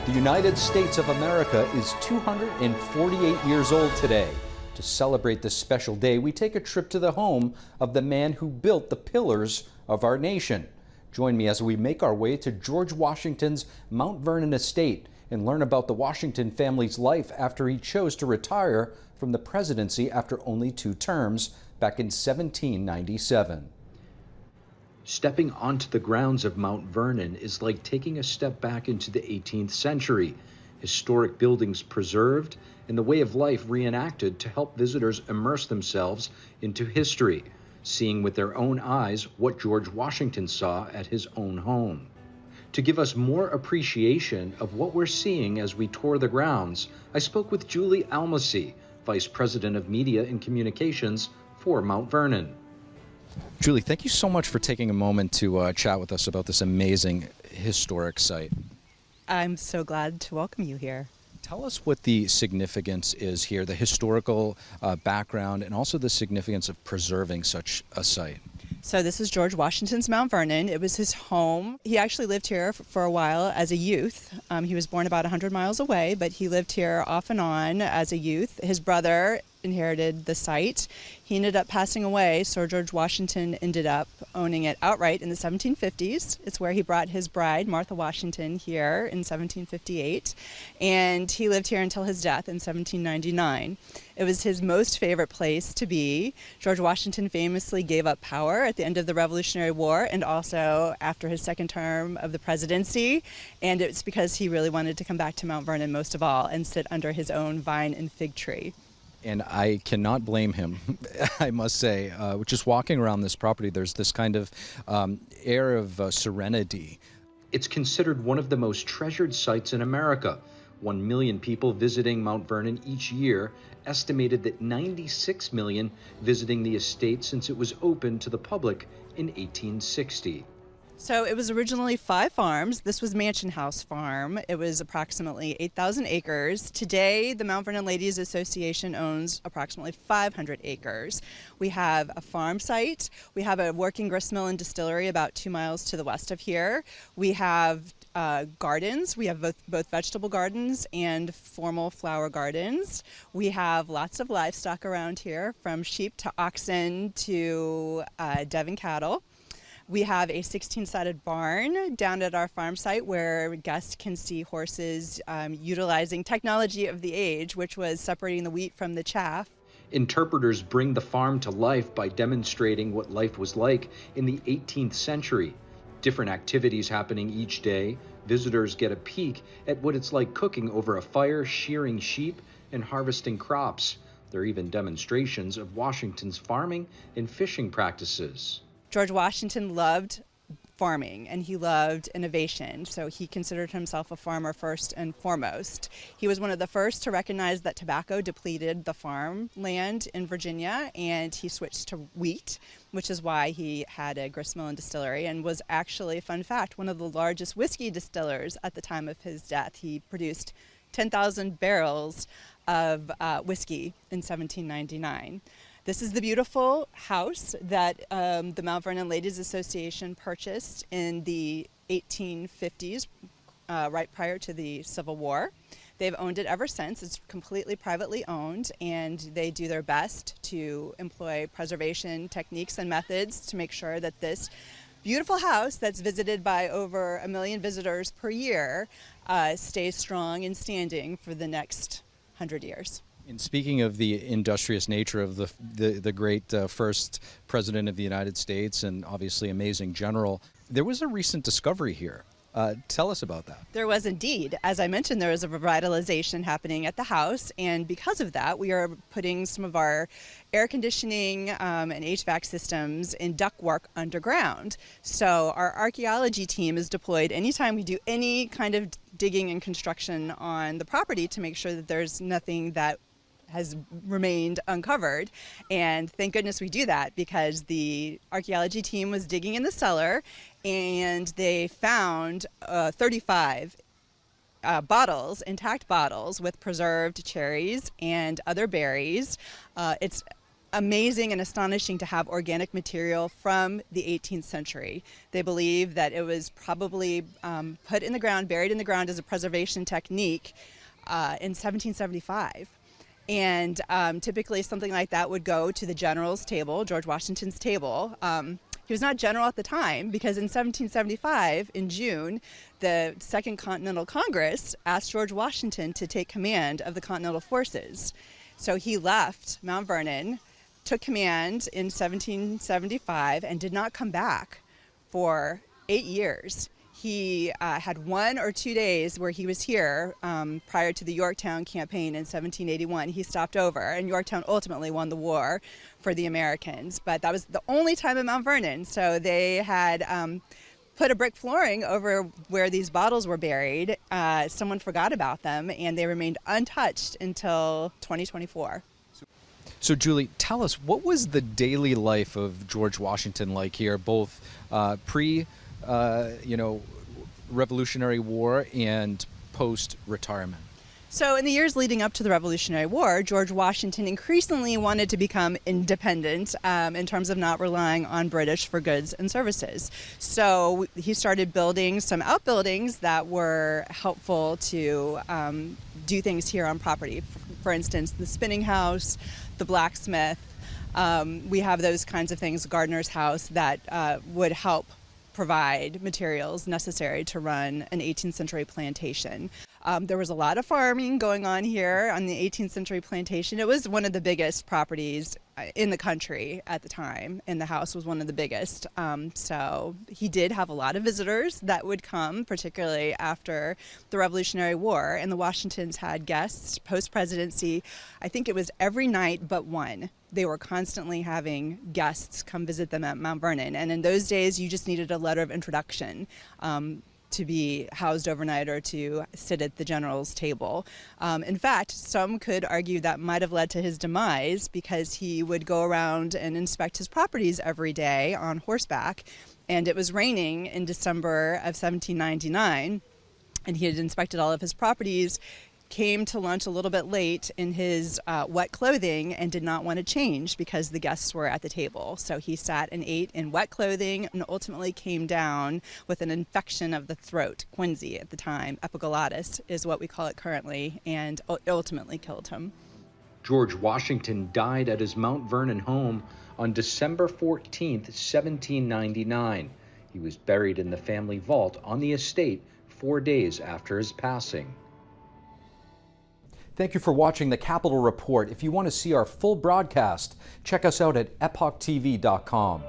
The United States of America is 248 years old today. To celebrate this special day, we take a trip to the home of the man who built the pillars of our nation. Join me as we make our way to George Washington's Mount Vernon estate and learn about the Washington family's life after he chose to retire from the presidency after only 2 terms back in 1797. Stepping onto the grounds of Mount Vernon is like taking a step back into the 18th century. Historic buildings preserved and the way of life reenacted to help visitors immerse themselves into history, seeing with their own eyes what George Washington saw at his own home. To give us more appreciation of what we're seeing as we tour the grounds, I spoke with Julie Almasy, Vice President of Media and Communications for Mount Vernon. Julie, thank you so much for taking a moment to chat with us about this amazing historic site. I'm so glad to welcome you here. Tell us what the significance is here, the historical background, and also the significance of preserving such a site. So this is George Washington's Mount Vernon. It was his home. He actually lived here for a while as a youth. He was born about 100 miles away, but he lived here off and on as a youth. His brother inherited the site. He ended up passing away, so George Washington ended up owning it outright in the 1750s. It's where he brought his bride, Martha Washington, here in 1758, and he lived here until his death in 1799. It was his most favorite place to be. George Washington famously gave up power at the end of the Revolutionary War and also after his second term of the presidency, and it's because he really wanted to come back to Mount Vernon most of all and sit under his own vine and fig tree. And I cannot blame him, I must say. Just walking around this property, there's this kind of air of serenity. It's considered one of the most treasured sites in America. 1 million people visiting Mount Vernon each year, estimated that 96 million visiting the estate since it was opened to the public in 1860. So it was originally 5 farms. This was Mansion House Farm. It was approximately 8,000 acres. Today, the Mount Vernon Ladies Association owns approximately 500 acres. We have a farm site. We have a working gristmill and distillery about 2 miles to the west of here. We have gardens. We have both vegetable gardens and formal flower gardens. We have lots of livestock around here, from sheep to oxen to Devon cattle. We have a 16-sided barn down at our farm site where guests can see horses utilizing technology of the age, which was separating the wheat from the chaff. Interpreters bring the farm to life by demonstrating what life was like in the 18th century. Different activities happening each day. Visitors get a peek at what it's like cooking over a fire, shearing sheep, and harvesting crops. There are even demonstrations of Washington's farming and fishing practices. George Washington loved farming and he loved innovation, so he considered himself a farmer first and foremost. He was one of the first to recognize that tobacco depleted the farmland in Virginia, and he switched to wheat, which is why he had a gristmill and distillery, and was actually, fun fact, one of the largest whiskey distillers at the time of his death. He produced 10,000 barrels of whiskey in 1799. This is the beautiful house that the Mount Vernon Ladies Association purchased in the 1850s, right prior to the Civil War. They've owned it ever since. It's completely privately owned, and they do their best to employ preservation techniques and methods to make sure that this beautiful house that's visited by over 1 million visitors per year stays strong and standing for the next 100 years. And speaking of the industrious nature of the great first president of the United States and obviously amazing general, there was a recent discovery here. Tell us about that. There was indeed. As I mentioned, there was a revitalization happening at the house, and because of that, we are putting some of our air conditioning and HVAC systems in ductwork underground. So our archaeology team is deployed anytime we do any kind of digging and construction on the property to make sure that there's nothing that has remained uncovered, and thank goodness we do that, because the archaeology team was digging in the cellar and they found 35 bottles, intact bottles with preserved cherries and other berries. It's amazing and astonishing to have organic material from the 18th century. They believe that it was probably put in the ground, buried in the ground as a preservation technique in 1775. And typically something like that would go to the general's table, George Washington's table. He was not general at the time because in 1775, in June, the Second Continental Congress asked George Washington to take command of the Continental Forces. So he left Mount Vernon, took command in 1775, and did not come back for 8 years. He had 1 or 2 days where he was here prior to the Yorktown campaign in 1781. He stopped over, and Yorktown ultimately won the war for the Americans. But that was the only time at Mount Vernon. So they had put a brick flooring over where these bottles were buried. Someone forgot about them, and they remained untouched until 2024. So, Julie, tell us, what was the daily life of George Washington like here, both Revolutionary War and post-retirement? So in the years leading up to the Revolutionary War, George Washington increasingly wanted to become independent in terms of not relying on British for goods and services. So he started building some outbuildings that were helpful to do things here on property. For instance, the spinning house, the blacksmith. We have those kinds of things, gardener's house, that would help provide materials necessary to run an 18th century plantation. There was a lot of farming going on here on the 18th century plantation. It was one of the biggest properties in the country at the time, and the house was one of the biggest. So he did have a lot of visitors that would come, particularly after the Revolutionary War, and the Washingtons had guests post-presidency. I think it was every night but one. They were constantly having guests come visit them at Mount Vernon, and in those days you just needed a letter of introduction to be housed overnight or to sit at the general's table. In fact, some could argue that might have led to his demise because he would go around and inspect his properties every day on horseback, and it was raining in December of 1799, and he had inspected all of his properties, came to lunch a little bit late in his wet clothing and did not want to change because the guests were at the table. So he sat and ate in wet clothing and ultimately came down with an infection of the throat, quinsy at the time, epiglottis is what we call it currently, and ultimately killed him. George Washington died at his Mount Vernon home on December 14th, 1799. He was buried in the family vault on the estate 4 days after his passing. Thank you for watching the Capitol Report. If you want to see our full broadcast, check us out at epochtv.com.